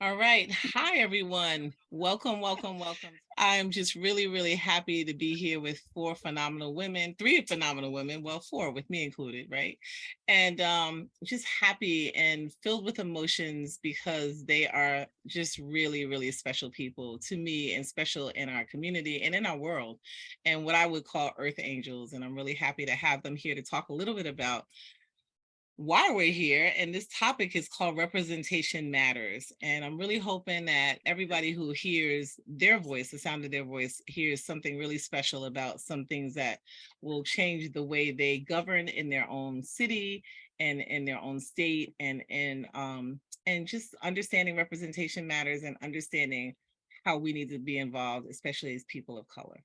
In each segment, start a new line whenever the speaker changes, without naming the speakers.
All right. Hi, everyone. Welcome, welcome, welcome. I'm just really, really happy to be here with four phenomenal women, three phenomenal women, well, four with me included, right? And just happy and filled with emotions because they are just really, really special people to me and special in our community and in our world and what I would call earth angels. And I'm really happy to have them here to talk a little bit about why we're here. And this topic is called Representation Matters. And I'm really hoping that everybody who hears their voice, the sound of their voice, hears something really special about some things that will change the way they govern in their own city and in their own state and just understanding representation matters and understanding how we need to be involved, especially as people of color.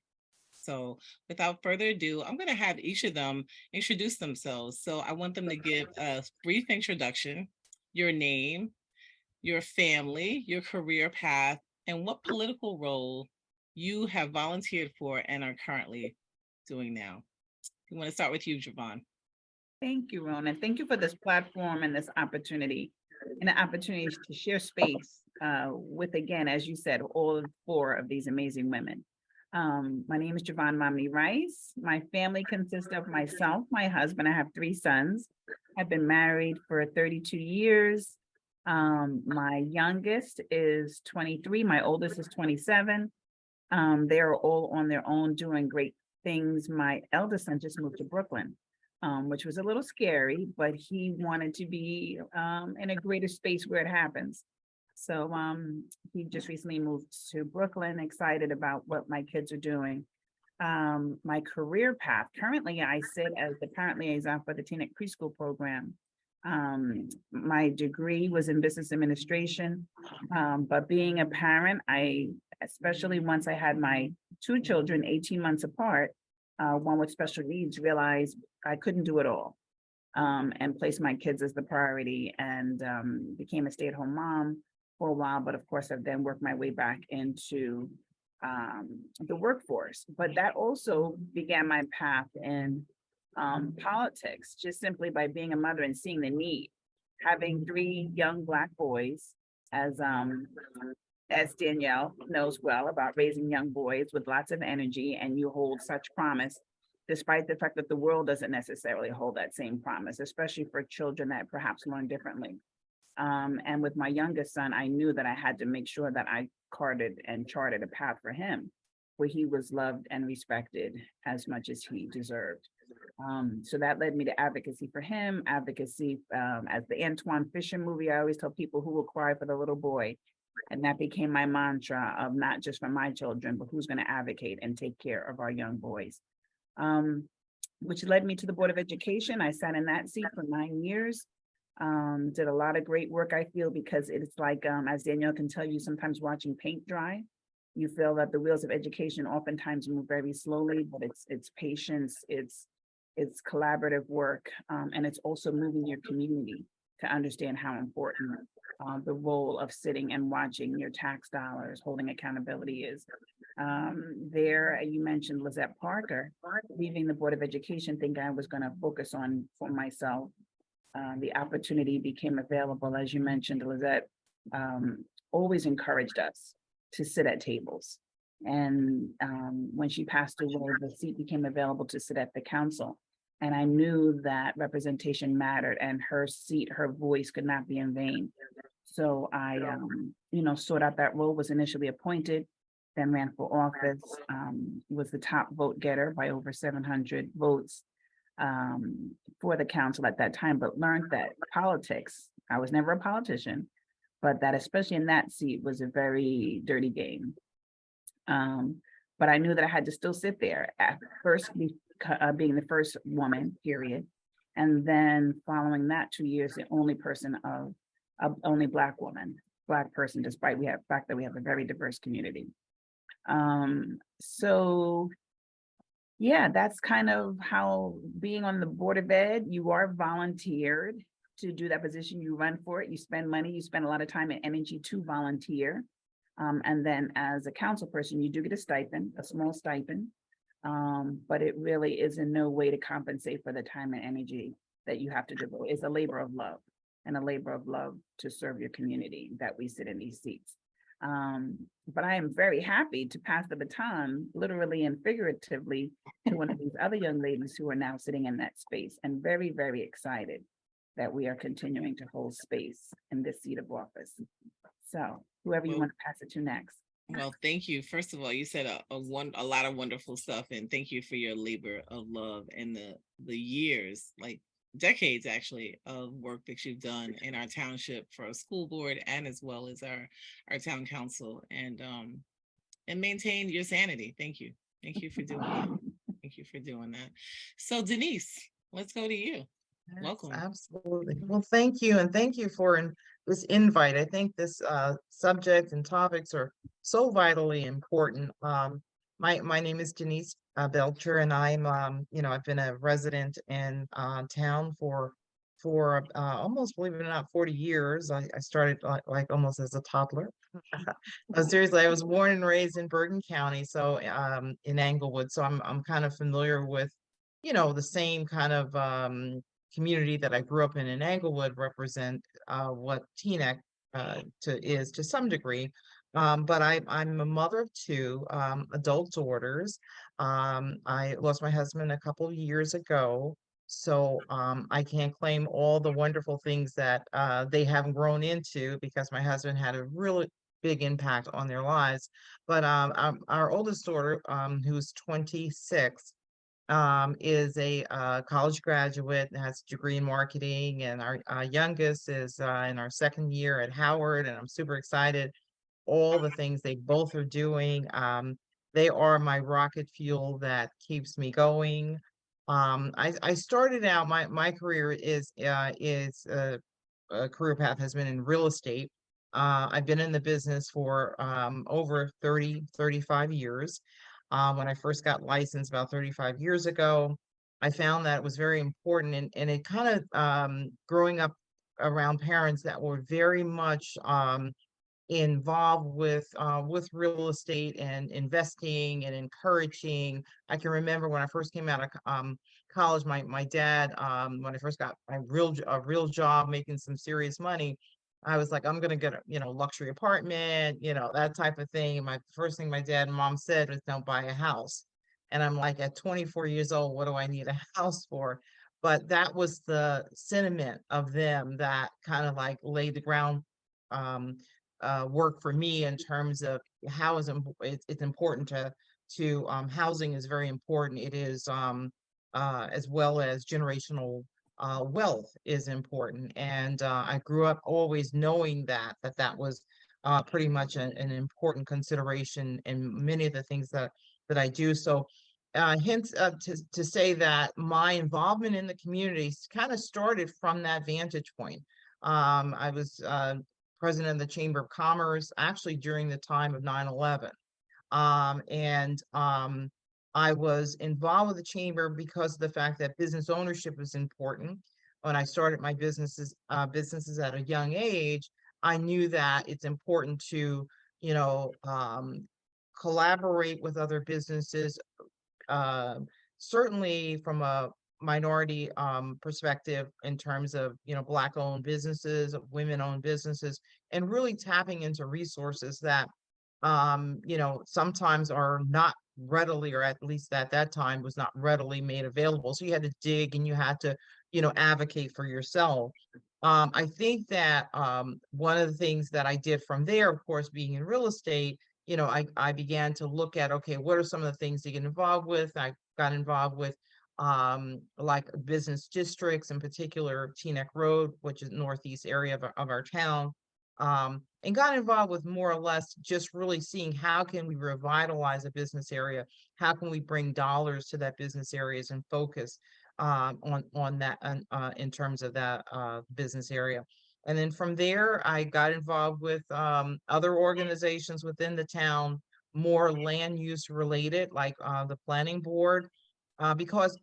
So without further ado, I'm going to have each of them introduce themselves. So I want them to give a brief introduction, your name, your family, your career path, and what political role you have volunteered for and are currently doing now. We want to start with you, Javon.
Thank you, Rona. Thank you for this platform and this opportunity and the opportunity to share space with, again, as you said, all four of these amazing women. My name is Javon Momney Rice. My family consists of myself, my husband. I have three sons. I've been married for 32 years. My youngest is 23. My oldest is 27. They are all on their own doing great things. My eldest son just moved to Brooklyn, which was a little scary, but he wanted to be in a greater space where it happens. So he just recently moved to Brooklyn, excited about what my kids are doing. My career path, currently I sit as the parent liaison for the Teaneck Preschool Program. My degree was in business administration, but being a parent, especially once I had my two children 18 months apart, one with special needs, realized I couldn't do it all, and placed my kids as the priority and became a stay-at-home mom for a while. But of course, I've then worked my way back into the workforce. But that also began my path in politics, just simply by being a mother and seeing the need. Having three young Black boys, as Danielle knows well about raising young boys with lots of energy, and you hold such promise, despite the fact that the world doesn't necessarily hold that same promise, especially for children that perhaps learn differently. And with my youngest son, I knew that I had to make sure that I carted and charted a path for him where he was loved and respected as much as he deserved. So that led me to advocacy for him, advocacy as the Antoine Fisher movie. I always tell people who will cry for the little boy. And that became my mantra of not just for my children, but who's going to advocate and take care of our young boys. Which led me to the Board of Education. I sat in that seat for 9 years. Did a lot of great work, I feel, because it's like, as Danielle can tell you, sometimes watching paint dry, you feel that the wheels of education oftentimes move very slowly, but it's patience, it's collaborative work, and it's also moving your community to understand how important the role of sitting and watching your tax dollars, holding accountability is. There, you mentioned Lizette Parker, leaving the Board of Education, thinking I was going to focus on for myself. The opportunity became available, as you mentioned, Lizette always encouraged us to sit at tables. And when she passed away, the seat became available to sit at the council. And I knew that representation mattered and her seat, her voice could not be in vain. So I, sought out that role, was initially appointed, then ran for office, was the top vote getter by over 700 votes for the council at that time, but learned that politics, I was never a politician, but that especially in that seat was a very dirty game. But I knew that I had to still sit there at first, being the first woman, period. And then following that 2 years, the only person only Black woman, Black person, despite the fact that we have a very diverse community. So yeah, that's kind of how being on the Board of Ed, you are volunteered to do that position, you run for it, you spend money, you spend a lot of time and energy to volunteer. And then as a council person, you do get a stipend, a small stipend, but it really is in no way to compensate for the time and energy that you have to devote. It's a labor of love. and a labor of love to serve your community that we sit in these seats. But I am very happy to pass the baton, literally and figuratively, to one of these other young ladies who are now sitting in that space, and very, very excited that we are continuing to hold space in this seat of office. So whoever you
Well,
want to pass it to next.
well, thank you. First of all, you said a lot of wonderful stuff, and thank you for your labor of love and the years, like decades actually, of work that you've done in our township for our school board and as well as our town council, and maintain your sanity. Thank you. Thank you for doing that. Thank you for doing that. So Denise, let's go to you.
Yes,
Welcome.
absolutely. Well, thank you, and thank you for this invite. I think this subject and topics are so vitally important. My name is Denise Belcher, and I'm I've been a resident in town for almost, believe it or not, 40 years. I started like almost as a toddler. No, seriously, I was born and raised in Bergen County, so in Englewood. So I'm kind of familiar with, the same kind of community that I grew up in Englewood represent what Teaneck is to some degree. But I'm a mother of two adult daughters. I lost my husband a couple of years ago, so I can't claim all the wonderful things that they have grown into because my husband had a really big impact on their lives. But our oldest daughter, who's 26, is a college graduate and has a degree in marketing, and our youngest is in our second year at Howard, and I'm super excited all the things they both are doing. They are my rocket fuel that keeps me going. I started out, my career is a career path has been in real estate. I've been in the business for over 35 years. When I first got licensed about 35 years ago, I found that it was very important, and it kind of growing up around parents that were very much involved with real estate and investing and encouraging. I can remember when I first came out of college, my dad, when I first got my a real job, making some serious money, I was like, I'm gonna get a luxury apartment, that type of thing. And my first thing my dad and mom said was, "Don't buy a house." And I'm like, at 24 years old, what do I need a house for? But that was the sentiment of them that kind of like laid the ground um, work for me in terms of how it's important to housing is very important. It is as well as generational wealth is important. And I grew up always knowing that was pretty much an important consideration in many of the things that I do. So hence to say that my involvement in the community kind of started from that vantage point. I was president of the Chamber of Commerce actually during the time of 9/11. And I was involved with the chamber because of the fact that business ownership was important. When I started my businesses at a young age, I knew that it's important to, you know, um, collaborate with other businesses, uh, certainly from a minority perspective in terms of Black owned businesses, women owned businesses, and really tapping into resources that sometimes are not readily, or at least at that time was not readily made available. So you had to dig and you had to advocate for yourself. I think that one of the things that I did from there, of course, being in real estate, I began to look at, okay, what are some of the things to get involved with? I got involved with like business districts, in particular Teaneck Road, which is northeast area of our town, and got involved with more or less just really seeing how can we revitalize a business area, how can we bring dollars to that business areas and focus on that in terms of that business area. And then from there, I got involved with other organizations within the town, more land use related, like the planning board, because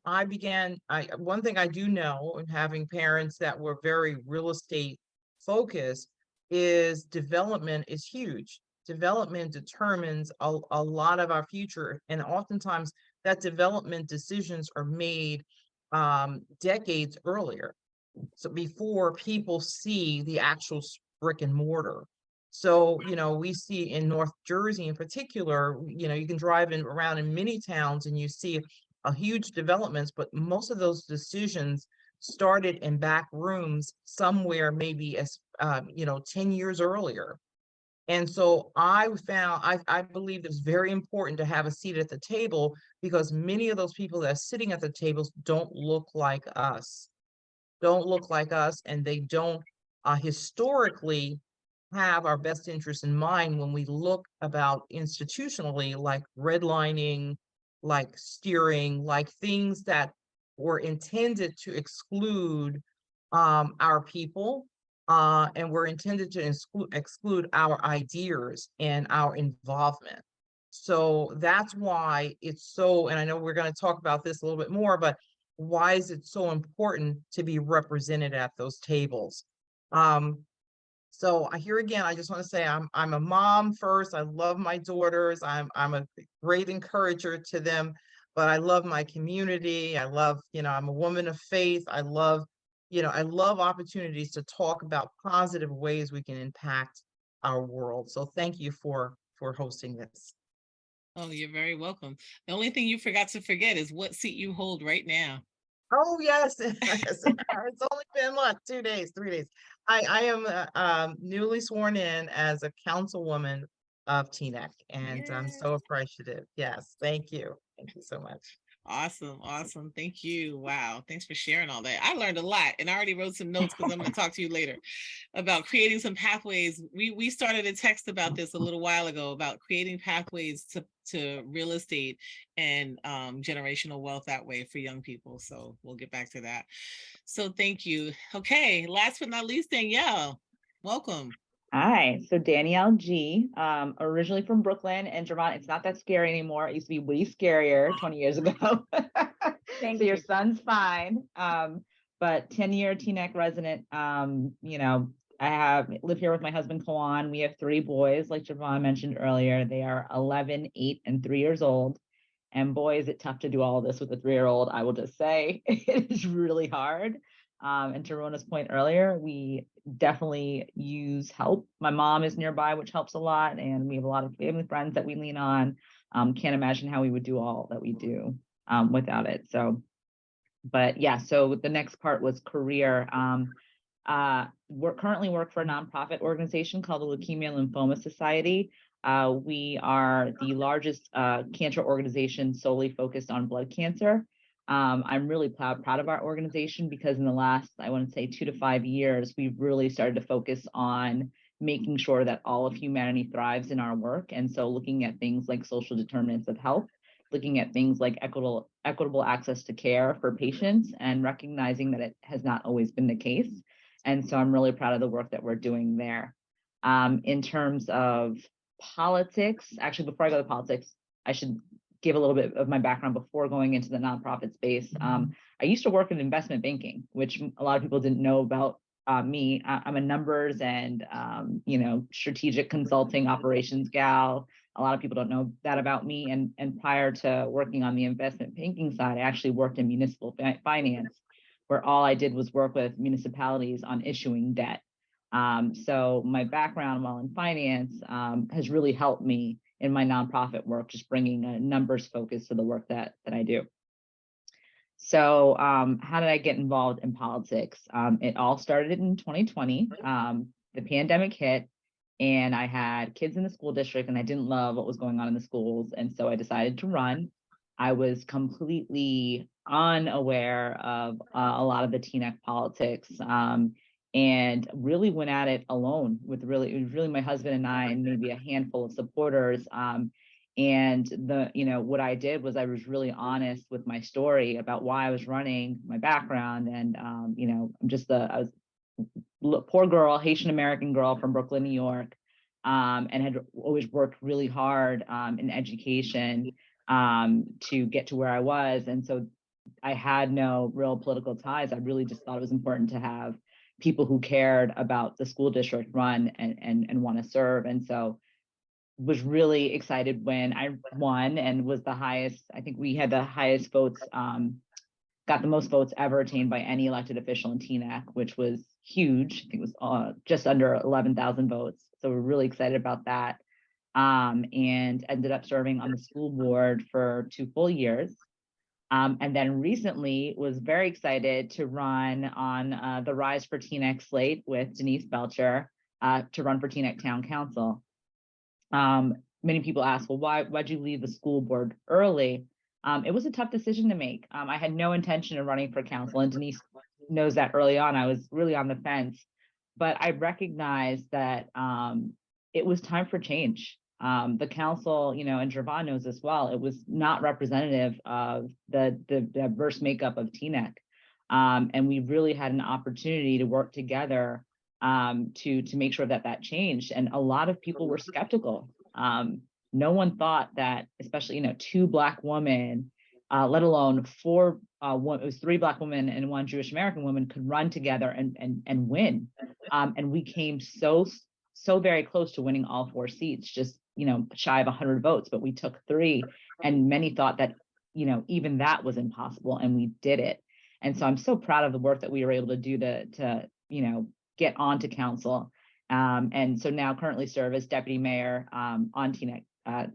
one thing I do know, and having parents that were very real estate focused, is development is huge. Development determines a lot of our future. And oftentimes that development decisions are made decades earlier. So before people see the actual brick and mortar. So, we see in North Jersey in particular, you can drive around in many towns and you see a huge developments, but most of those decisions started in back rooms somewhere maybe as 10 years earlier. And so I believe it's very important to have a seat at the table because many of those people that are sitting at the tables don't look like us, and they don't historically have our best interest in mind when we look about institutionally, like redlining, like steering, like things that were intended to exclude our people, and were intended to exclude our ideas and our involvement. So that's why it's so, and I know we're going to talk about this a little bit more, but why is it so important to be represented at those tables? So here again, I just want to say I'm a mom first. I love my daughters. I'm a great encourager to them, but I love my community. I love, I'm a woman of faith. I love opportunities to talk about positive ways we can impact our world. So thank you for hosting this.
Oh, you're very welcome. The only thing you forgot to forget is what seat you hold right now.
Oh, yes. Yes. It's only been what, 2 days, 3 days. I am newly sworn in as a councilwoman of Teaneck, and I'm so appreciative. Yes, thank you. Thank you so much.
Awesome. Awesome. Thank you. Wow. Thanks for sharing all that. I learned a lot and I already wrote some notes because I'm going to talk to you later about creating some pathways. We started a text about this a little while ago about creating pathways to real estate and generational wealth that way for young people. So we'll get back to that. So thank you. Okay. Last but not least, Danielle, welcome.
Hi, so Danielle G, originally from Brooklyn and Vermont. It's not that scary anymore. It used to be way scarier 20 years ago.
Thank
So your
you.
son's fine. But 10-year Teaneck resident, I live here with my husband, Kawan. We have 3 boys, like Javon mentioned earlier. They are 11, 8, and 3 years old. And boy, is it tough to do all of this with a 3-year-old. I will just say it is really hard. And to Rona's point earlier, we definitely use help. My mom is nearby, which helps a lot. And we have a lot of family friends that we lean on. Can't imagine how we would do all that we do without it. So, but yeah, so the next part was career. Currently work for a nonprofit organization called the Leukemia Lymphoma Society. We are the largest cancer organization solely focused on blood cancer. I'm really proud of our organization because in the last, I want to say 2 to 5 years, we've really started to focus on making sure that all of humanity thrives in our work. And so looking at things like social determinants of health, looking at things like equitable access to care for patients, and recognizing that it has not always been the case. And so I'm really proud of the work that we're doing there. In terms of politics, actually, before I go to politics, I should give a little bit of my background before going into the nonprofit space. I used to work in investment banking, which a lot of people didn't know about me. I'm a numbers and strategic consulting operations gal. A lot of people don't know that about me. And prior to working on the investment banking side, I actually worked in municipal finance, where all I did was work with municipalities on issuing debt. So my background while in finance has really helped me in my nonprofit work, just bringing a numbers focus to the work that I do. So how did I get involved in politics? It all started in 2020. The pandemic hit, and I had kids in the school district, and I didn't love what was going on in the schools. And so I decided to run. I was completely unaware of a lot of the Teaneck politics, and really went at it alone with it was really my husband and I and maybe a handful of supporters. And what I did was I was really honest with my story about why I was running, my background, and I was poor girl, Haitian American girl from Brooklyn, New York, and had always worked really hard in education to get to where I was. And so I had no real political ties. I really just thought it was important to have people who cared about the school district run and want to serve. And so was really excited when I won and was the highest. I think we had the highest votes got the most votes ever attained by any elected official in Teaneck, which was huge. I think it was just under 11,000 votes. So we're really excited about that. And ended up serving on the school board for 2 full years. And then recently was very excited to run on the Rise for Teaneck slate with Denise Belcher to run for Teaneck Town Council. Many people ask, well, why'd you leave the school board early? It was a tough decision to make. I had no intention of running for council, and Denise knows that early on. I was really on the fence, but I recognized that it was time for change. The council, you know, and Javon knows as well, it was not representative of the diverse makeup of Teaneck. And we really had an opportunity to work together to make sure that changed. And a lot of people were skeptical. No one thought that, especially, you know, 2 Black women, let alone 4, it was 3 Black women and 1 Jewish American woman could run together and win. And we came so very close to winning all 4 seats, just, you know, shy of 100 votes, but we took 3, and many thought that, you know, even that was impossible, and we did it. And so I'm so proud of the work that we were able to do to you know, get onto council. And so now currently serve as deputy mayor on Teaneck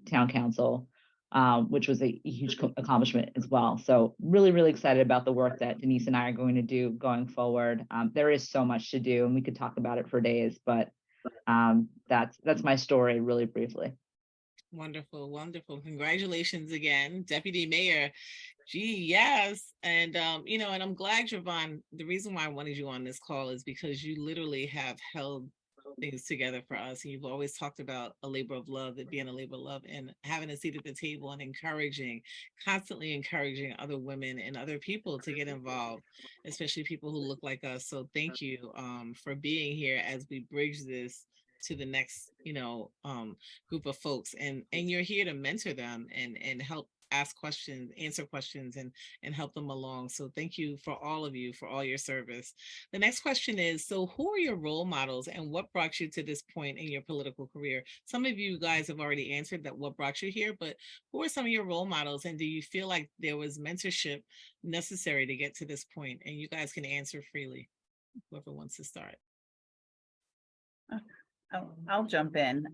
Town Council, which was a huge accomplishment as well. So really, really excited about the work that Denise and I are going to do going forward. There is so much to do, and we could talk about it for days, but that's my story really briefly.
Wonderful, wonderful. Congratulations again, Deputy Mayor. Gee, yes. And, you know, and I'm glad, Javon, the reason why I wanted you on this call is because you literally have held things together for us. And you've always talked about a labor of love, it being a labor of love, and having a seat at the table and constantly encouraging other women and other people to get involved, especially people who look like us. So thank you for being here as we bridge this to the next, you know, group of folks, and you're here to mentor them and help ask questions, answer questions, and help them along. So thank you for all of you for all your service. The next question is, so who are your role models and what brought you to this point in your political career? Some of you guys have already answered that what brought you here, but who are some of your role models, and do you feel like there was mentorship necessary to get to this point? And you guys can answer freely, whoever wants to start.
I'll jump in.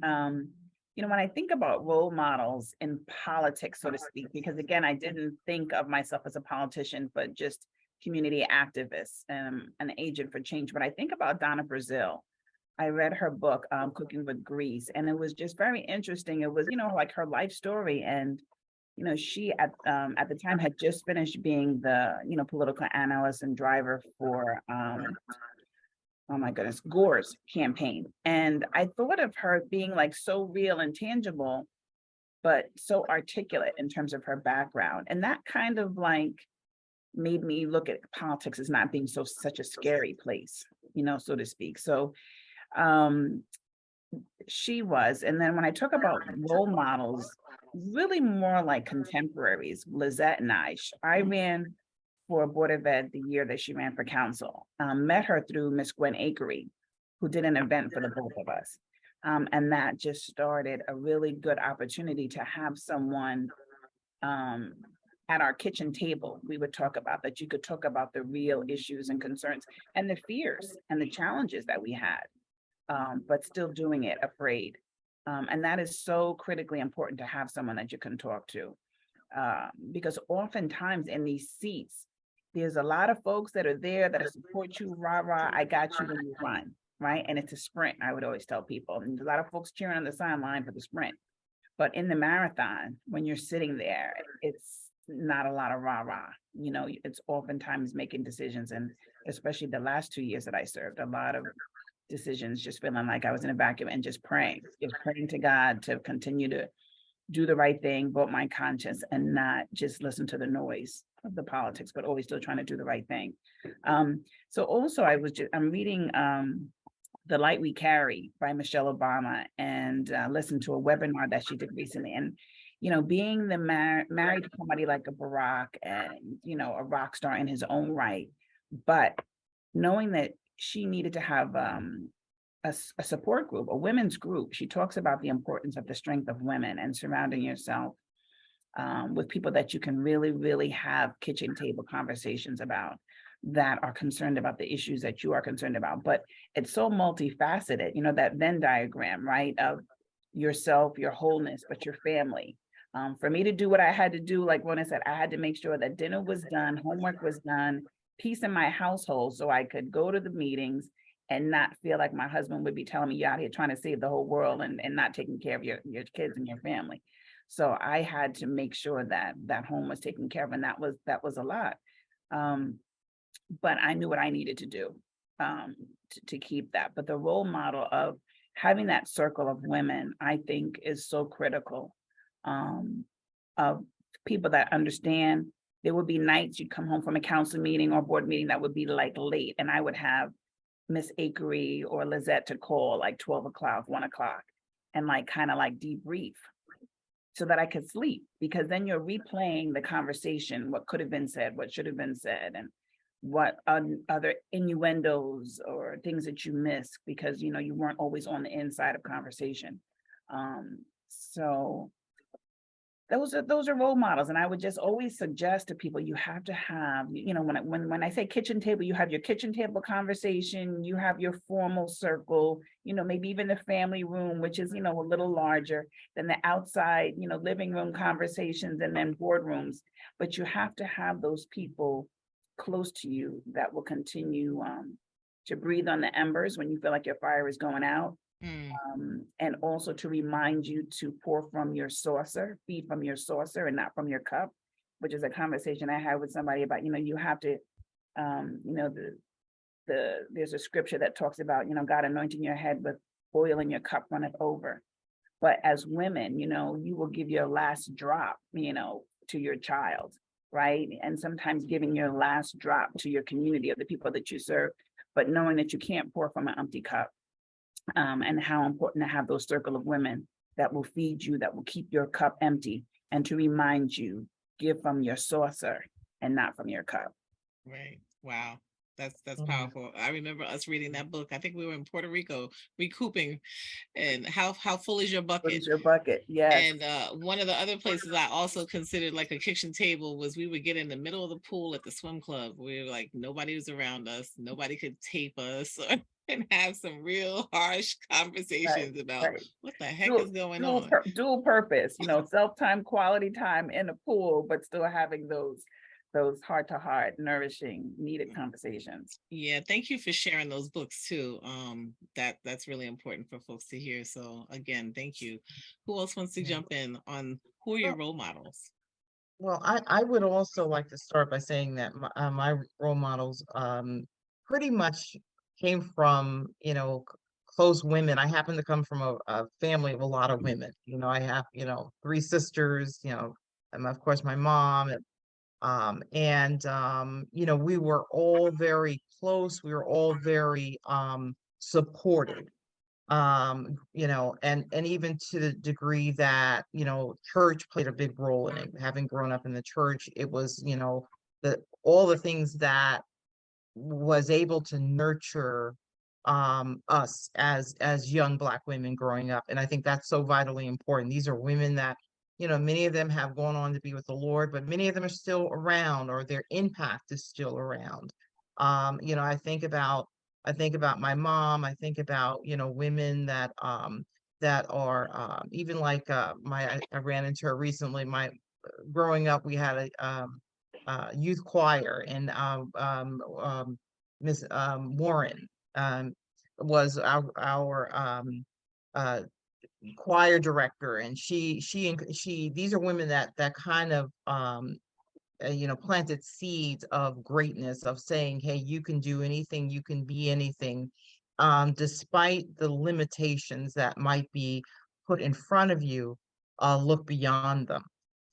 You know, when I think about role models in politics, so to speak, because again, I didn't think of myself as a politician, but just community activist, an agent for change. But I think about Donna Brazile. I read her book, Cooking with Grease, and it was just very interesting. It was, you know, like her life story. And, you know, she at the time had just finished being the, you know, political analyst and driver for, oh my goodness, Gore's campaign. And I thought of her being like so real and tangible, but so articulate in terms of her background. And that kind of like made me look at politics as not being such a scary place, you know, so to speak. So she was. And then when I talk about role models, really more like contemporaries, Lizette and I ran for Board of Ed the year that she ran for council. Met her through Miss Gwen Akery, who did an event for the both of us. And that just started a really good opportunity to have someone at our kitchen table. We would talk about that. You could talk about the real issues and concerns and the fears and the challenges that we had, but still doing it afraid. And that is so critically important to have someone that you can talk to. Because oftentimes in these seats, there's a lot of folks that are there that support you, rah, rah, I got you when you run, right? And it's a sprint, I would always tell people. And a lot of folks cheering on the sideline for the sprint. But in the marathon, when you're sitting there, it's not a lot of rah, rah. You know, it's oftentimes making decisions. And especially the last 2 years that I served, a lot of decisions just feeling like I was in a vacuum and just praying to God to continue to do the right thing, vote my conscience, and not just listen to the noise of the politics, but always still trying to do the right thing. So also I'm reading The Light We Carry by Michelle Obama, and listened to a webinar that she did recently. And, you know, being married to somebody like a Barack and, you know, a rock star in his own right, but knowing that she needed to have a support group, a women's group. She talks about the importance of the strength of women and surrounding yourself with people that you can really, really have kitchen table conversations about, that are concerned about the issues that you are concerned about. But it's so multifaceted, you know, that Venn diagram, right? Of yourself, your wholeness, but your family. For me to do what I had to do, like when I said, I had to make sure that dinner was done, homework was done, peace in my household, so I could go to the meetings and not feel like my husband would be telling me, you're out here trying to save the whole world and not taking care of your kids and your family. So I had to make sure that that home was taken care of, and that was a lot. But I knew what I needed to do to keep that. But the role model of having that circle of women, I think, is so critical, of people that understand. There would be nights you'd come home from a council meeting or board meeting that would be like late, and I would have Miss Akery or Lizette to call like 12 o'clock, 1 o'clock, and like kind of like debrief so that I could sleep, because then you're replaying the conversation, what could have been said, what should have been said, and what other innuendos or things that you missed because, you know, you weren't always on the inside of conversation. So those are role models. And I would just always suggest to people, you have to have, you know, when I say kitchen table, you have your kitchen table conversation, you have your formal circle, you know, maybe even the family room, which is, you know, a little larger than the outside, you know, living room conversations, and then boardrooms. But you have to have those people close to you that will continue to breathe on the embers when you feel like your fire is going out. And also to remind you to pour from your saucer, feed from your saucer and not from your cup, which is a conversation I had with somebody about, you know, you have to, you know, there's a scripture that talks about, you know, God anointing your head with oil and your cup runneth over. But as women, you know, you will give your last drop, you know, to your child, right? And sometimes giving your last drop to your community of the people that you serve, but knowing that you can't pour from an empty cup. And how important to have those circle of women that will feed you, that will keep your cup empty, and to remind you, give from your saucer and not from your cup.
Right. Wow. That's
Mhm.
powerful. I remember us reading that book. I think we were in Puerto Rico recouping, and how full is your
What
bucket?
is your bucket? Yes.
And one of the other places I also considered like a kitchen table was we would get in the middle of the pool at the swim club. We were like, nobody was around us, nobody could tape us, and have some real harsh conversations about
Right.
what the heck is going on.
Dual purpose, you know, self-time, quality time in the pool, but still having those heart-to-heart, nourishing, needed conversations.
Yeah, thank you for sharing those books too. That's really important for folks to hear. So again, thank you. Who else wants to
Yeah.
jump in on who are your
Well,
role models?
well, I would also like to start by saying that my role models pretty much came from, you know, close women. I happen to come from a family of a lot of women. You know, I have, you know, three sisters, you know, and of course my mom, you know, we were all very close. We were all very supportive. You know, and even to the degree that, you know, church played a big role in it. Having grown up in the church, it was, you know, all the things that was able to nurture us as young Black women growing up. And I think that's so vitally important. These are women that, you know, many of them have gone on to be with the Lord, but many of them are still around, or their impact is still around. You know, I think about my mom. I think about, you know, women that are even like I ran into her recently. My growing up, we had a youth choir, and Miss Warren was our uh, choir director, and she these are women that kind of you know, planted seeds of greatness, of saying, hey, you can do anything, you can be anything, despite the limitations that might be put in front of you. Look beyond them.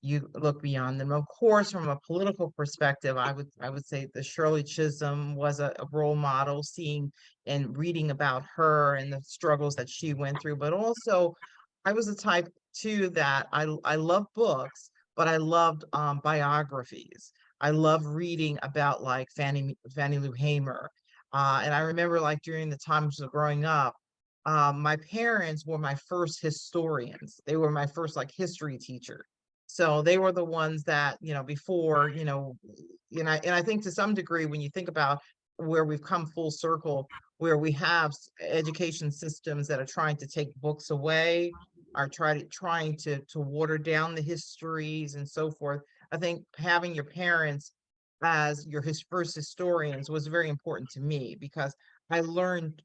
You look beyond them. Of course, from a political perspective, I would say that Shirley Chisholm was a role model, seeing and reading about her and the struggles that she went through. But also, I was the type too that I love books, but I loved biographies. I love reading about like Fannie Lou Hamer. And I remember like during the times of growing up, my parents were my first historians. They were my first like history teacher. So they were the ones that, before, and I think to some degree, when you think about where we've come full circle, where we have education systems that are trying to take books away, are trying to water down the histories and so forth. I think having your parents as your first historians was very important to me, because I learned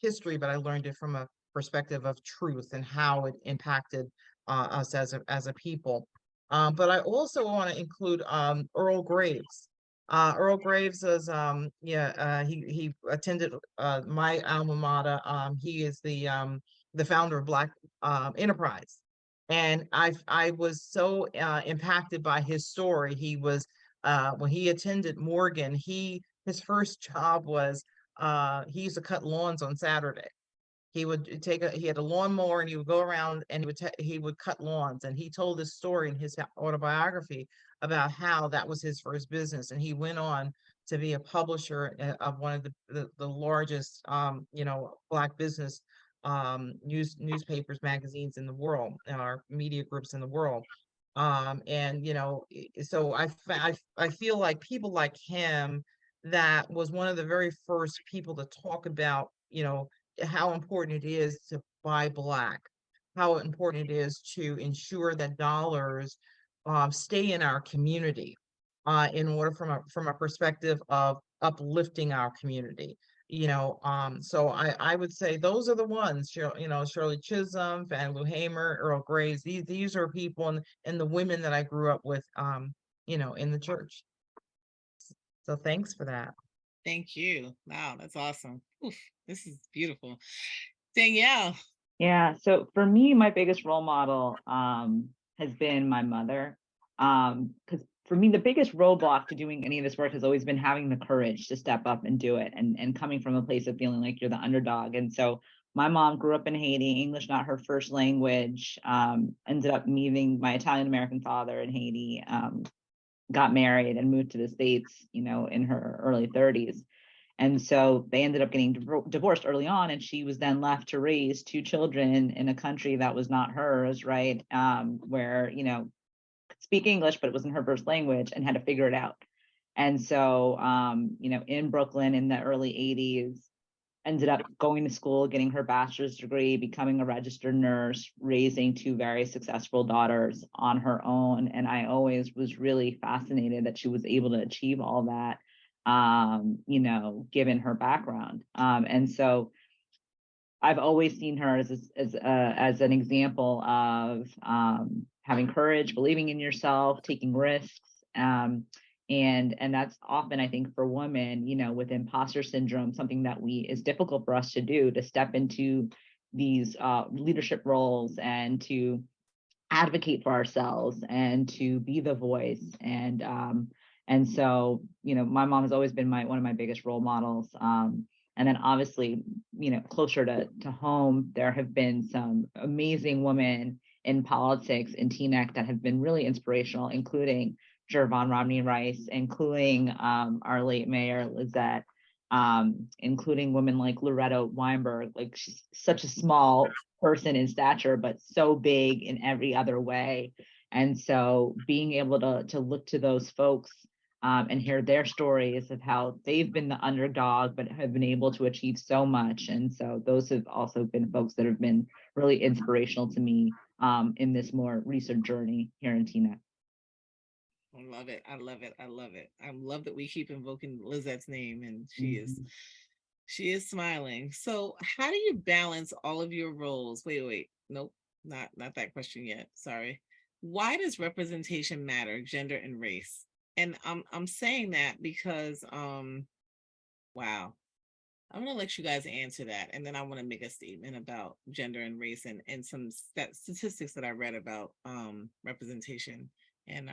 history, but I learned it from a perspective of truth and how it impacted us as a people. But I also want to include Earl Graves. Earl Graves is he attended my alma mater. He is the founder of Black Enterprise, and I was so impacted by his story. He was when he attended Morgan, his first job was he used to cut lawns on Saturday. He would he had a lawnmower, and he would go around and he would cut lawns. And he told this story in his autobiography about how that was his first business. And he went on to be a publisher of one of the largest, Black business newspapers, magazines in the world, or media groups in the world. And so I feel like people like him, that was one of the very first people to talk about, how important it is to buy Black, how important it is to ensure that dollars stay in our community, in order from a perspective of uplifting our community. So I would say those are the ones, Shirley Chisholm, Fannie Lou Hamer, Earl Graves. These are people and the women that I grew up with, in the church. So thanks for that.
Thank you. Wow, that's awesome. Oof, this is beautiful. Danielle.
Yeah, so for me, my biggest role model has been my mother. Because for me, the biggest roadblock to doing any of this work has always been having the courage to step up and do it, and coming from a place of feeling like you're the underdog. And so my mom grew up in Haiti, English not her first language, ended up meeting my Italian American father in Haiti, got married and moved to the States, in her early 30s. And so they ended up getting divorced early on, and she was then left to raise two children in a country that was not hers, right? Where, could speak English, but it wasn't her first language, and had to figure it out. And so, in Brooklyn in the early 80s, ended up going to school, getting her bachelor's degree, becoming a registered nurse, raising two very successful daughters on her own. And I always was really fascinated that she was able to achieve all that, given her background. And so I've always seen her as an example of having courage, believing in yourself, taking risks. And that's often, I think, for women, with imposter syndrome, something that is difficult for us to do, to step into these leadership roles and to advocate for ourselves and to be the voice. And so, my mom has always been one of my biggest role models. And then obviously, closer to home, there have been some amazing women in politics in Teaneck that have been really inspirational, including Jervon Romney Rice, including our late mayor, Lizette, including women like Loretta Weinberg. Like, she's such a small person in stature, but so big in every other way. And so being able to look to those folks and hear their stories of how they've been the underdog, but have been able to achieve so much. And so those have also been folks that have been really inspirational to me in this more recent journey here in Teaneck.
I love it. I love it. I love it. I love that we keep invoking Lizette's name, and she is smiling. So how do you balance all of your roles? Wait. Nope, not that question yet. Sorry. Why does representation matter, gender and race? And I'm saying that because wow. I'm going to let you guys answer that, and then I want to make a statement about gender and race and some statistics that I read about representation and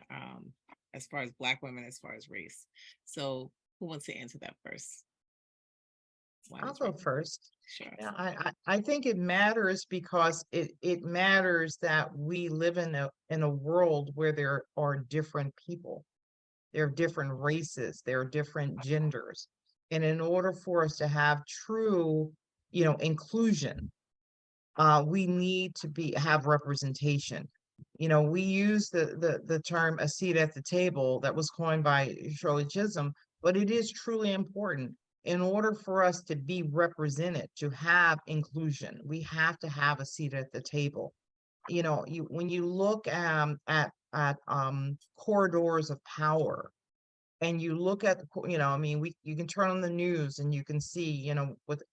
as far as Black women, as far as race. So who wants to answer that first?
I'll go first.
Sure.
Yeah, I think it matters because it matters that we live in a world where there are different people. There are different races, there are different genders. And in order for us to have true, inclusion, we need to have representation. We use the term "a seat at the table" that was coined by Shirley Chisholm, but it is truly important. In order for us to be represented, to have inclusion, we have to have a seat at the table. When you look at corridors of power, and you look at I mean, you can turn on the news and you can see,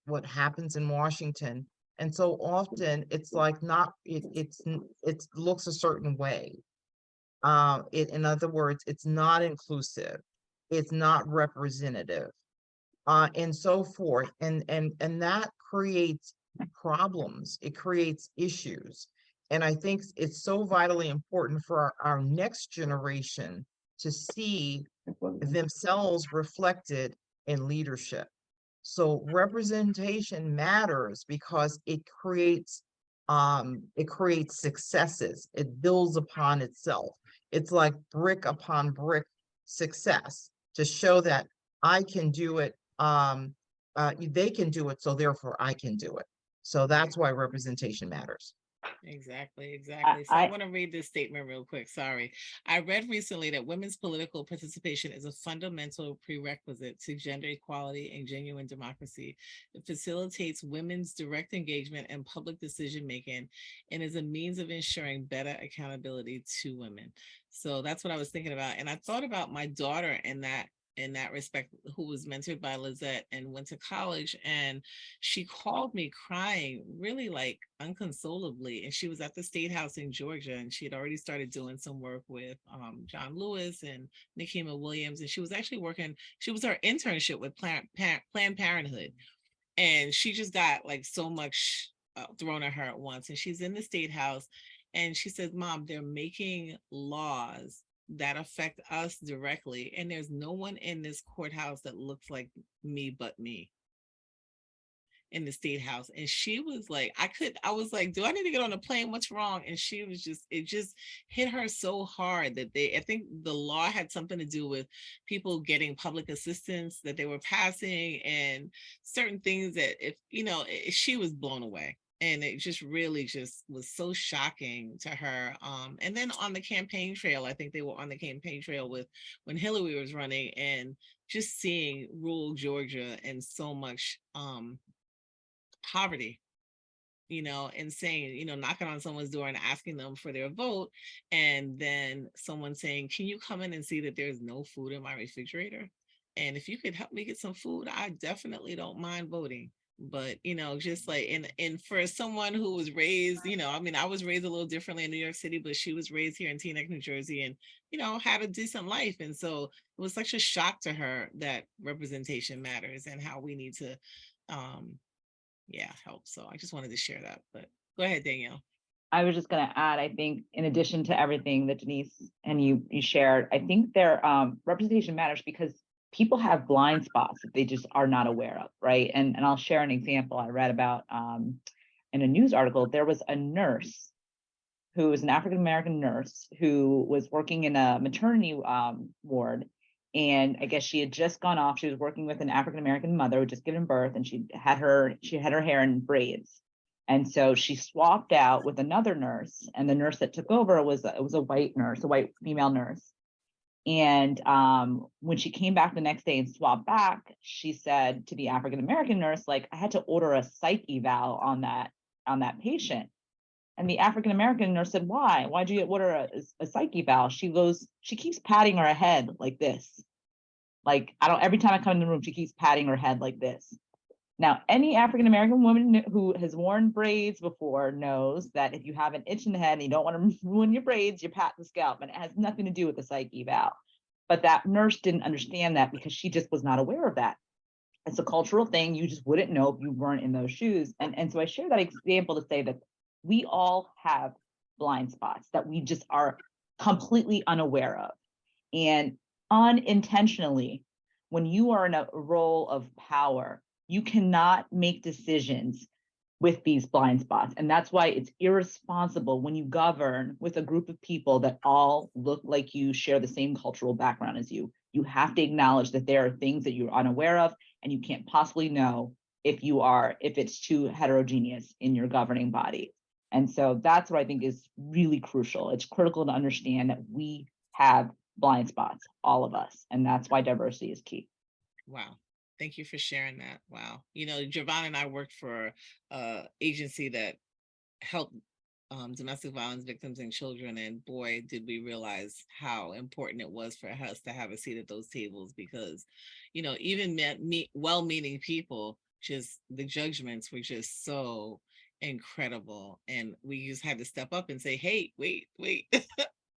what happens in Washington. And so often it's like not it looks a certain way. In other words, it's not inclusive, it's not representative, and so forth. And that creates problems, it creates issues. And I think it's so vitally important for our next generation to see themselves reflected in leadership. So representation matters because it creates successes. It builds upon itself. It's like brick upon brick success to show that I can do it. They can do it, so therefore I can do it. So that's why representation matters.
Exactly, exactly. So I
I
want to read this statement real quick. Sorry. I read recently that women's political participation is a fundamental prerequisite to gender equality and genuine democracy. It facilitates women's direct engagement and public decision making and is a means of ensuring better accountability to women. So that's what I was thinking about. And I thought about my daughter in that respect, who was mentored by Lizette and went to college. And she called me crying, really like unconsolably. And she was at the State House in Georgia, and she had already started doing some work with John Lewis and Nikema Williams. And she was actually working, she was her internship with Planned Parenthood. And she just got like so much thrown at her at once. And she's in the State House, and she says, "Mom, they're making laws that affect us directly, and there's no one in this courthouse that looks like me but me in the State House." And she was like, I was like, "Do I need to get on a plane? What's wrong?" And she was it just hit her so hard that I think the law had something to do with people getting public assistance that they were passing, and certain things that she was blown away. And it just really just was so shocking to her. And then on the campaign trail, I think they were on the campaign trail with when Hillary was running, and just seeing rural Georgia and so much poverty, and saying, knocking on someone's door and asking them for their vote. And then someone saying, "Can you come in and see that there's no food in my refrigerator? And if you could help me get some food, I definitely don't mind voting." But, just like, and for someone who was raised, I mean, I was raised a little differently in New York City, but she was raised here in Teaneck, New Jersey, and, had a decent life. And so it was such a shock to her that representation matters and how we need to, um, help. So I just wanted to share that. But go ahead, Danielle.
I was just going to add, I think in addition to everything that Denise and you shared, I think their representation matters because people have blind spots that they just are not aware of, right? And I'll share an example I read about in a news article. There was a nurse who was an African-American nurse who was working in a maternity ward. And I guess she had just gone off. She was working with an African-American mother who had just given birth, and she had her hair in braids. And so she swapped out with another nurse, and the nurse that took over was a white nurse, a white female nurse. And when she came back the next day and swapped back, she said to the African-American nurse, like, "I had to order a psych eval on that patient." And the African-American nurse said, "Why? Why'd you order a psych eval?" She goes, "She keeps patting her head like this. Like, every time I come in the room, she keeps patting her head like this." Now, any African-American woman who has worn braids before knows that if you have an itch in the head and you don't want to ruin your braids, you pat the scalp, and it has nothing to do with the psych eval. But that nurse didn't understand that because she just was not aware of that. It's a cultural thing. You just wouldn't know if you weren't in those shoes. And so I share that example to say that we all have blind spots that we just are completely unaware of. And unintentionally, when you are in a role of power, you cannot make decisions with these blind spots. And that's why it's irresponsible when you govern with a group of people that all look like you, share the same cultural background as you. You have to acknowledge that there are things that you're unaware of, and you can't possibly know if it's too heterogeneous in your governing body. And so that's what I think is really crucial. It's critical to understand that we have blind spots, all of us, and that's why diversity is key.
Wow. Thank you for sharing that. Wow. Javon and I worked for a agency that helped domestic violence victims and children, and boy, did we realize how important it was for us to have a seat at those tables, because even well-meaning people, just the judgments were just so incredible, and we just had to step up and say, hey, wait.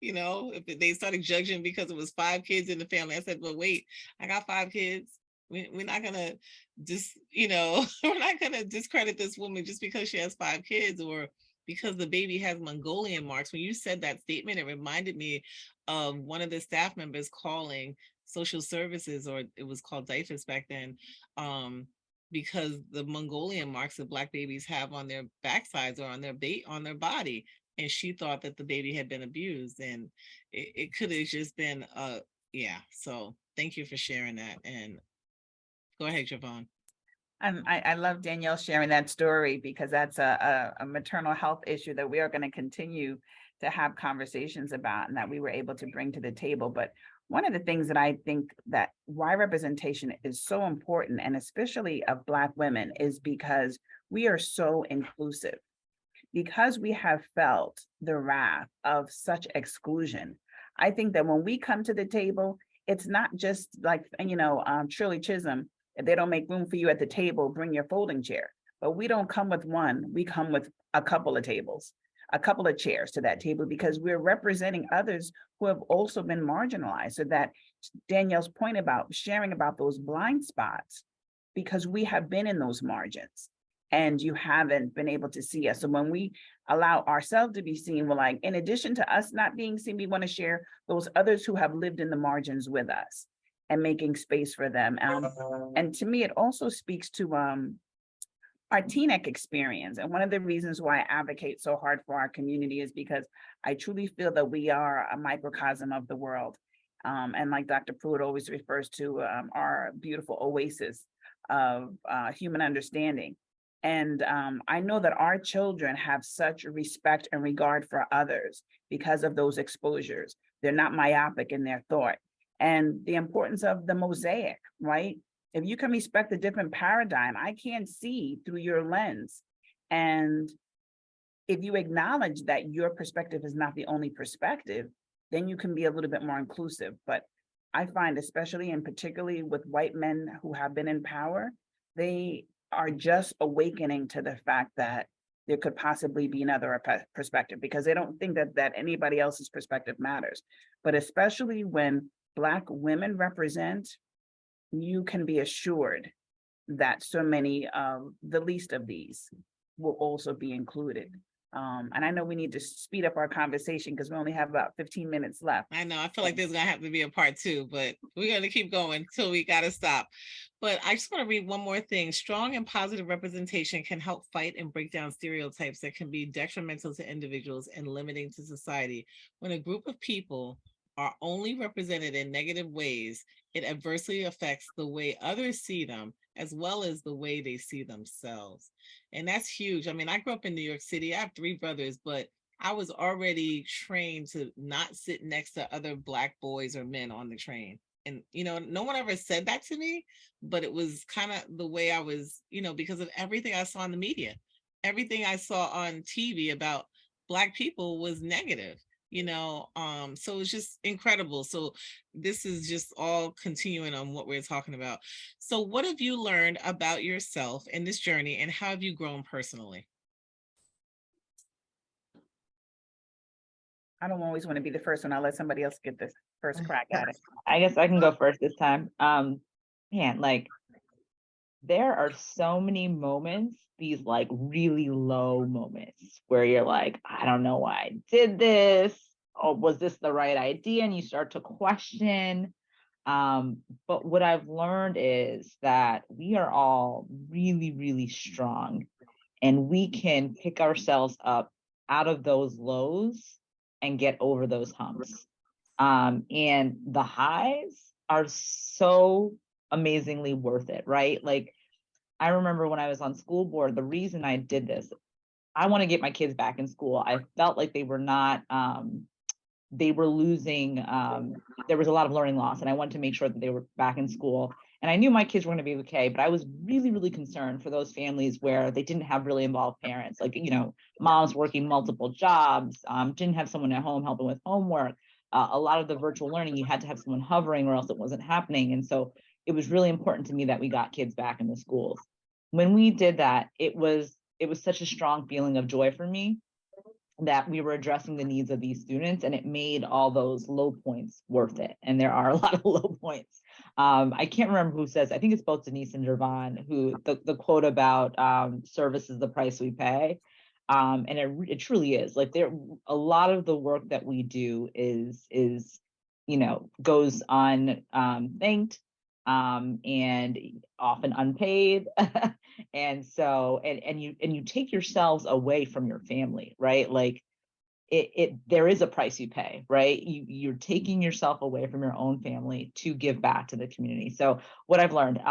If they started judging because it was 5 kids in the family, I said, but wait, I got 5 kids. We're not gonna we're not gonna discredit this woman just because she has 5 kids, or because the baby has Mongolian marks. When you said that statement, it reminded me of one of the staff members calling social services, or it was called DIFUS back then, because the Mongolian marks that Black babies have on their backsides or on their body. And she thought that the baby had been abused, and it could have just been yeah. So thank you for sharing that. And go ahead, Javon.
I love Danielle sharing that story, because that's a maternal health issue that we are going to continue to have conversations about, and that we were able to bring to the table. But one of the things that I think that why representation is so important, and especially of Black women, is because we are so inclusive. Because we have felt the wrath of such exclusion, I think that when we come to the table, it's not just like, Shirley Chisholm, if they don't make room for you at the table, bring your folding chair. But we don't come with one, we come with a couple of tables, a couple of chairs to that table, because we're representing others who have also been marginalized. So that Danielle's point about sharing about those blind spots, because we have been in those margins and you haven't been able to see us. So when we allow ourselves to be seen, we're like, in addition to us not being seen, we want to share those others who have lived in the margins with us and making space for them. And to me, it also speaks to our TNEC experience. And one of the reasons why I advocate so hard for our community is because I truly feel that we are a microcosm of the world. And like Dr. Pruitt always refers to, our beautiful oasis of human understanding. And I know that our children have such respect and regard for others because of those exposures. They're not myopic in their thought. And the importance of the mosaic, right? If you can respect a different paradigm, I can't see through your lens. And if you acknowledge that your perspective is not the only perspective, then you can be a little bit more inclusive. But I find, especially and particularly with white men who have been in power, they are just awakening to the fact that there could possibly be another perspective, because they don't think that anybody else's perspective matters. But especially when Black women represent, you can be assured that so many of the least of these will also be included. And I know we need to speed up our conversation because we only have about 15 minutes left.
I know, I feel like there's gonna have to be a part 2, but we're gonna keep going till we gotta stop. But I just want to read one more thing. Strong and positive representation can help fight and break down stereotypes that can be detrimental to individuals and limiting to society. When a group of people are only represented in negative ways, it adversely affects the way others see them, as well as the way they see themselves. And that's huge. I mean, I grew up in New York City. I have 3 brothers, but I was already trained to not sit next to other Black boys or men on the train. And, no one ever said that to me, but it was kind of the way I was, because of everything I saw in the media. Everything I saw on TV about Black people was negative. So it's just incredible. So this is just all continuing on what we're talking about. So what have you learned about yourself in this journey, and how have you grown personally?
I don't always want to be the first one. I'll let somebody else get the first crack at it.
I guess I can go first this time. Man, like, there are so many moments, these like really low moments where you're like, I don't know why I did this. Or was this the right idea? And you start to question. But what I've learned is that we are all really, really strong, and we can pick ourselves up out of those lows and get over those humps. And the highs are so amazingly worth it, right? Like, I remember when I was on school board, the reason I did this, I want to get my kids back in school. I felt like they were not, they were losing, there was a lot of learning loss, and I wanted to make sure that they were back in school. And I knew my kids were going to be okay, but I was really, really concerned for those families where they didn't have really involved parents, like, moms working multiple jobs, didn't have someone at home helping with homework. A lot of the virtual learning, you had to have someone hovering or else it wasn't happening. And so it was really important to me that we got kids back in the schools. When we did that, it was such a strong feeling of joy for me that we were addressing the needs of these students, and it made all those low points worth it. And there are a lot of low points. I can't remember who says, I think it's both Denise and Jervon, who the quote about service is the price we pay. And it truly is. Like, a lot of the work that we do is goes unthanked, and often unpaid. And so, and you take yourselves away from your family, right? Like, there is a price you pay, right? You're taking yourself away from your own family to give back to the community. So what I've learned,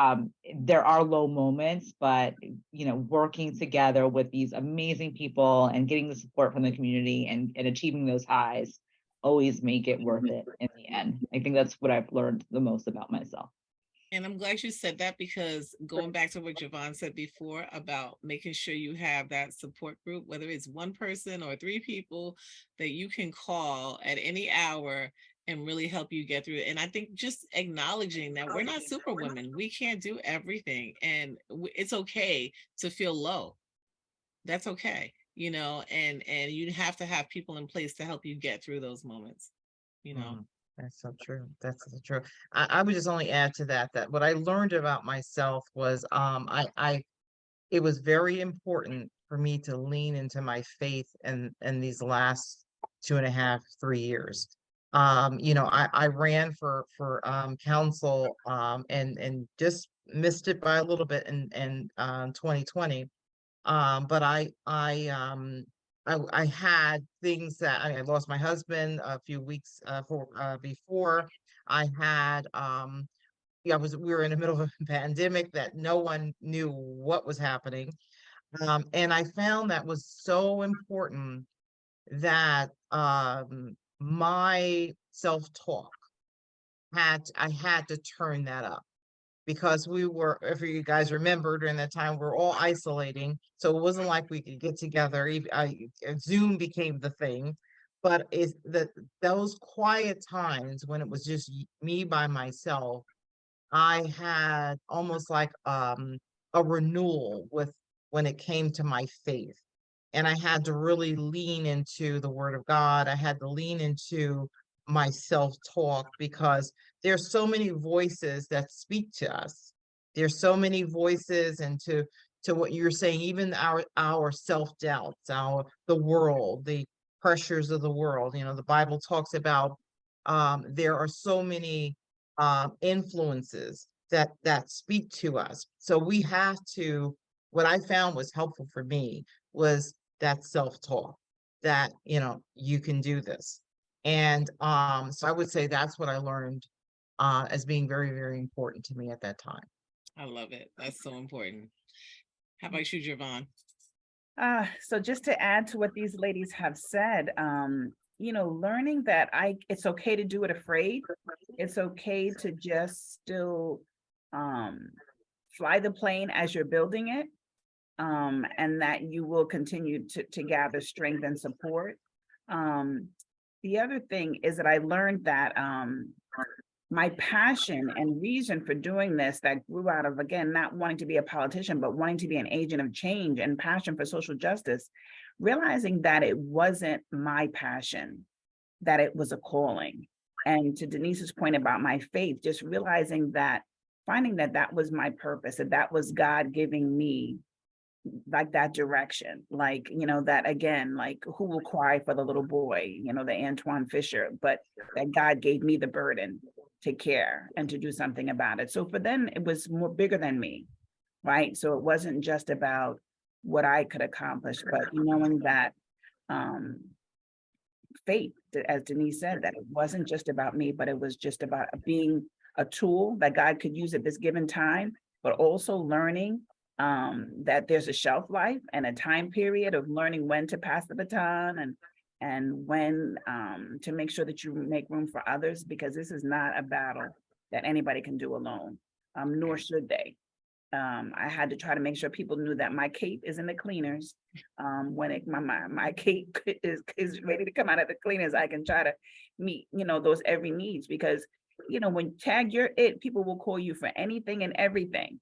there are low moments, but working together with these amazing people and getting the support from the community and achieving those highs always make it worth it in the end. I think that's what I've learned the most about myself.
And I'm glad you said that, because going back to what Javon said before about making sure you have that support group, whether it's one person or 3 people that you can call at any hour and really help you get through it. And I think just acknowledging that we're not superwomen, we can't do everything, and it's okay to feel low. That's okay, and you have to have people in place to help you get through those moments,
That's so true. That's so true. I would just only add to that what I learned about myself was it was very important for me to lean into my faith in these last 2.5, 3 years. I ran for council and just missed it by a little bit in 2020. But I had things that I lost my husband a few weeks before. I had yeah, we were in the middle of a pandemic that no one knew what was happening. And I found that was so important that my self-talk I had to turn that up, because we were, if you guys remember, during that time, we are all isolating. So it wasn't like we could get together. Zoom became the thing, but it's those quiet times when it was just me by myself, I had almost like a renewal when it came to my faith. And I had to really lean into the word of God. I had to lean into my self-talk, because there's so many voices that speak to us. There's so many voices, and to what you're saying, even our self-doubts, the world, the pressures of the world. The Bible talks about there are so many influences that speak to us. So we have to, what I found was helpful for me was that self-talk, that you can do this. And so I would say that's what I learned as being very, very important to me at that time.
I love it. That's so important. How about you, Javon?
So just to add to what these ladies have said, learning that it's okay to do it afraid. It's okay to just still fly the plane as you're building it, and that you will continue to gather strength and support. The other thing is that I learned that my passion and reason for doing this, that grew out of, again, not wanting to be a politician, but wanting to be an agent of change and passion for social justice, realizing that it wasn't my passion, that it was a calling. And to Denise's point about my faith, just realizing that, finding that was my purpose, that was God giving me like that direction, like, that again, like, who will cry for the little boy, the Antoine Fisher, but that God gave me the burden to care and to do something about it. So for them, it was more bigger than me, right? So it wasn't just about what I could accomplish, but knowing that faith, as Denise said, that it wasn't just about me, but it was just about being a tool that God could use at this given time, but also learning that there's a shelf life and a time period of learning when to pass the baton and when to make sure that you make room for others, because this is not a battle that anybody can do alone, nor should they. I had to try to make sure people knew that my cape is in the cleaners. When my cape is ready to come out of the cleaners, I can try to meet, those every needs, because, when tag you're it, people will call you for anything and everything.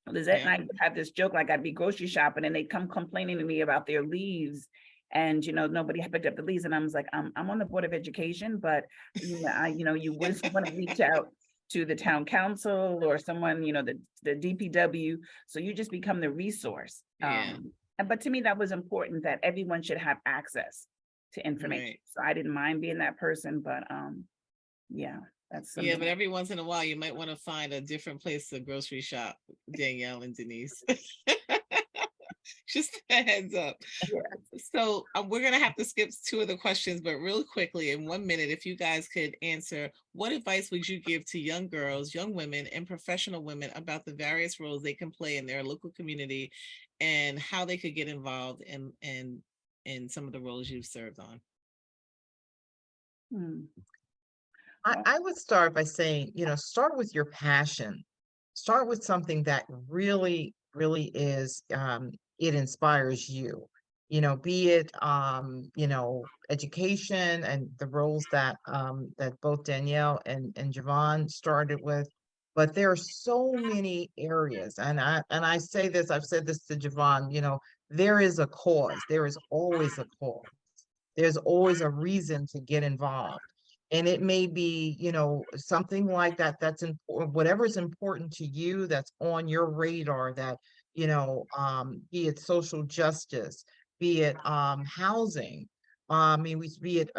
Lizette and I have this joke, like I'd be grocery shopping and they'd come complaining to me about their leaves. And, nobody had picked up the leaves. And I was like, I'm on the Board of Education, but, you would want to reach out to the town council or someone, the DPW. So you just become the resource. But to me, that was important, that everyone should have access to information.
Right.
So I didn't mind being that person, but yeah, that's
Yeah, but every once in a while you might want to find a different place to grocery shop, Danielle and Denise. Just a heads up. So we're gonna have to skip 2 of the questions, but real quickly, in 1 minute, if you guys could answer, what advice would you give to young girls, young women, and professional women about the various roles they can play in their local community and how they could get involved in some of the roles you've served on?
I would start by saying, start with your passion. Start with something that really, really is, it inspires you. Be it, education and the roles that that both Danielle and Javon started with. But there are so many areas, and I say this, I've said this to Javon, there is a cause. There is always a cause. There's always a reason to get involved. And it may be, something like that, that's important, whatever's important to you, that's on your radar, that, be it social justice, be it housing, be it,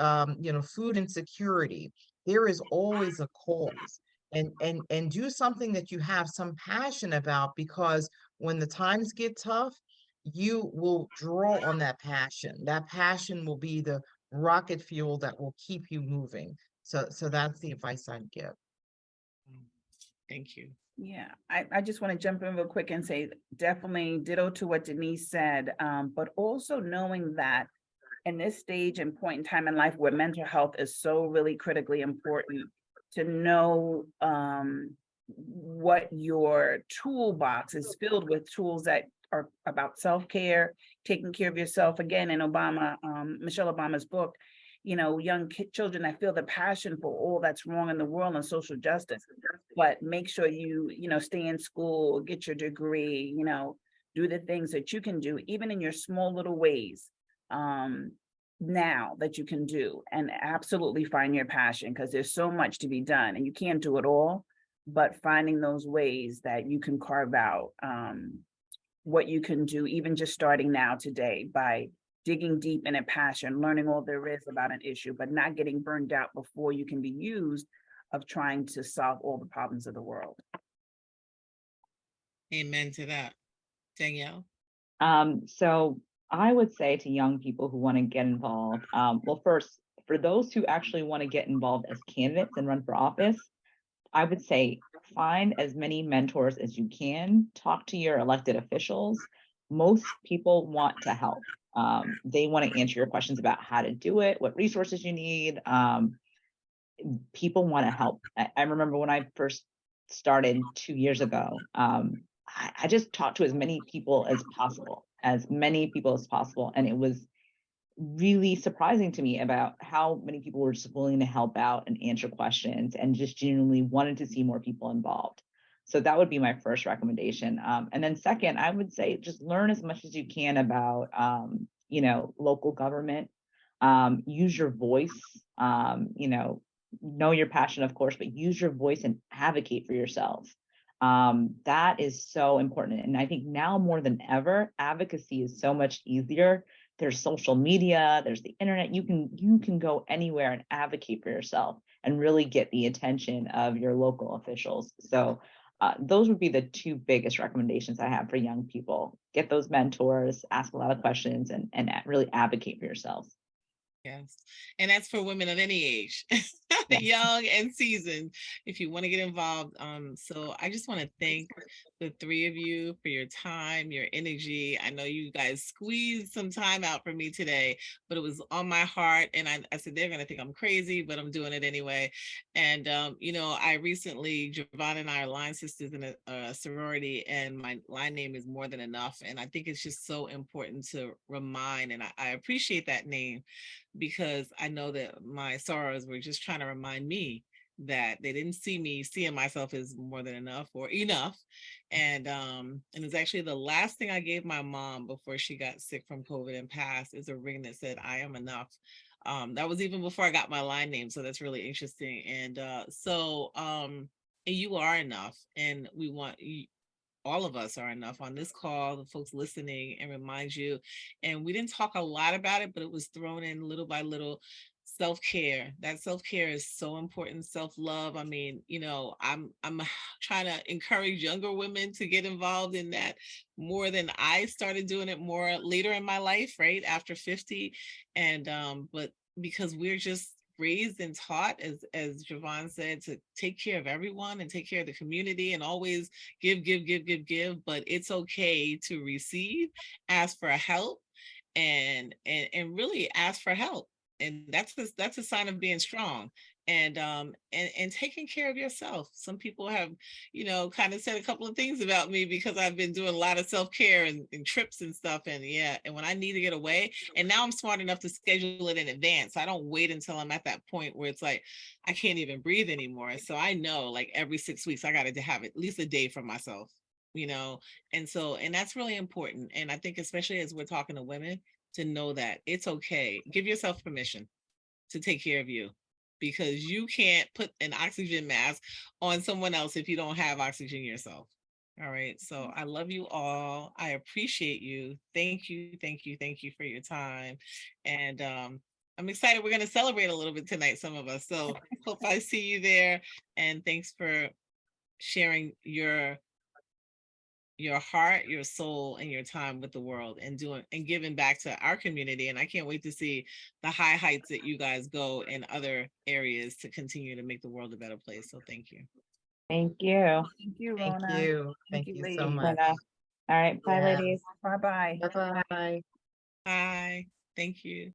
food insecurity. There is always a cause. And do something that you have some passion about, because when the times get tough, you will draw on that passion. That passion will be the rocket fuel that will keep you moving. So that's the advice I'd give.
Thank you.
Yeah, I just want to jump in real quick and say definitely ditto to what Denise said, but also knowing that in this stage and point in time in life where mental health is so really critically important, to know what your toolbox is filled with, tools that are about self-care, taking care of yourself. Again, in Michelle Obama's book, young children that feel the passion for all that's wrong in the world and social justice, but make sure you stay in school, get your degree, do the things that you can do, even in your small little ways, now that you can do, and absolutely find your passion, because there's so much to be done and you can't do it all, but finding those ways that you can carve out what you can do, even just starting now today, by digging deep in a passion, learning all there is about an issue, but not getting burned out before you can be used of trying to solve all the problems of the world.
Amen to that. Danielle?
So I would say to young people who want to get involved, well, first, for those who actually want to get involved as candidates and run for office, I would say find as many mentors as you can, talk to your elected officials. Most people want to help. They want to answer your questions about how to do it, what resources you need. People want to help. I remember when I first started 2 years ago, I just talked to as many people as possible. And it was really surprising to me about how many people were just willing to help out and answer questions and just genuinely wanted to see more people involved. So that would be my first recommendation. And then second, I would say just learn as much as you can about, local government. Use your voice, know your passion, of course, but use your voice and advocate for yourself. That is so important. And I think now more than ever, advocacy is so much easier. There's social media, there's the internet. You can go anywhere and advocate for yourself and really get the attention of your local officials. So those would be the 2 biggest recommendations I have for young people. Get those mentors, ask a lot of questions, and really advocate for yourselves.
Yes, and that's for women of any age,
Yes.
young and seasoned, if you want to get involved. So I just want to thank the three of you for your time, your energy. I know you guys squeezed some time out for me today, but it was on my heart. And I said, they're gonna think I'm crazy, but I'm doing it anyway. And I recently, Javon and I are line sisters in a sorority, and my line name is More Than Enough. And I think it's just so important to remind, and I appreciate that name, because I know that my sorrows were just trying to remind me that they didn't see me seeing myself as more than enough or enough. And it's actually the last thing I gave my mom before she got sick from COVID and passed, is a ring that said, I am enough. That was even before I got my line name. So that's really interesting. And you are enough. And we want you, all of us are enough on this call, the folks listening, and remind you. And we didn't talk a lot about it, but it was thrown in little by little. Self-care, that self-care is so important. Self-love. I mean, I'm trying to encourage younger women to get involved in that more than I started doing it more later in my life, right after 50. And but because we're just raised and taught, as Javon said, to take care of everyone and take care of the community and always give, but it's okay to receive, ask for help, and really ask for help. And that's a sign of being strong. And taking care of yourself. Some people have, kind of said a couple of things about me because I've been doing a lot of self-care and trips and stuff. And yeah, and when I need to get away, and now I'm smart enough to schedule it in advance. I don't wait until I'm at that point where it's like I can't even breathe anymore. So I know, like, every 6 weeks I got to have at least a day for myself, and that's really important. And I think, especially as we're talking to women, to know that it's okay. Give yourself permission to take care of you, because you can't put an oxygen mask on someone else if you don't have oxygen yourself. All right. So I love you all. I appreciate you. Thank you. Thank you. Thank you for your time. And I'm excited. We're going to celebrate a little bit tonight, some of us. So hope I see you there. And thanks for sharing your heart, your soul, and your time with the world, and giving back to our community. And I can't wait to see the high heights that you guys go in other areas to continue to make the world a better place. So thank you.
Thank you.
Thank you,
Thank
Rona.
you. Thank you so
ladies.
much.
All right. Bye,
Yeah.
ladies.
Bye-bye.
Bye-bye.
Bye. Thank you.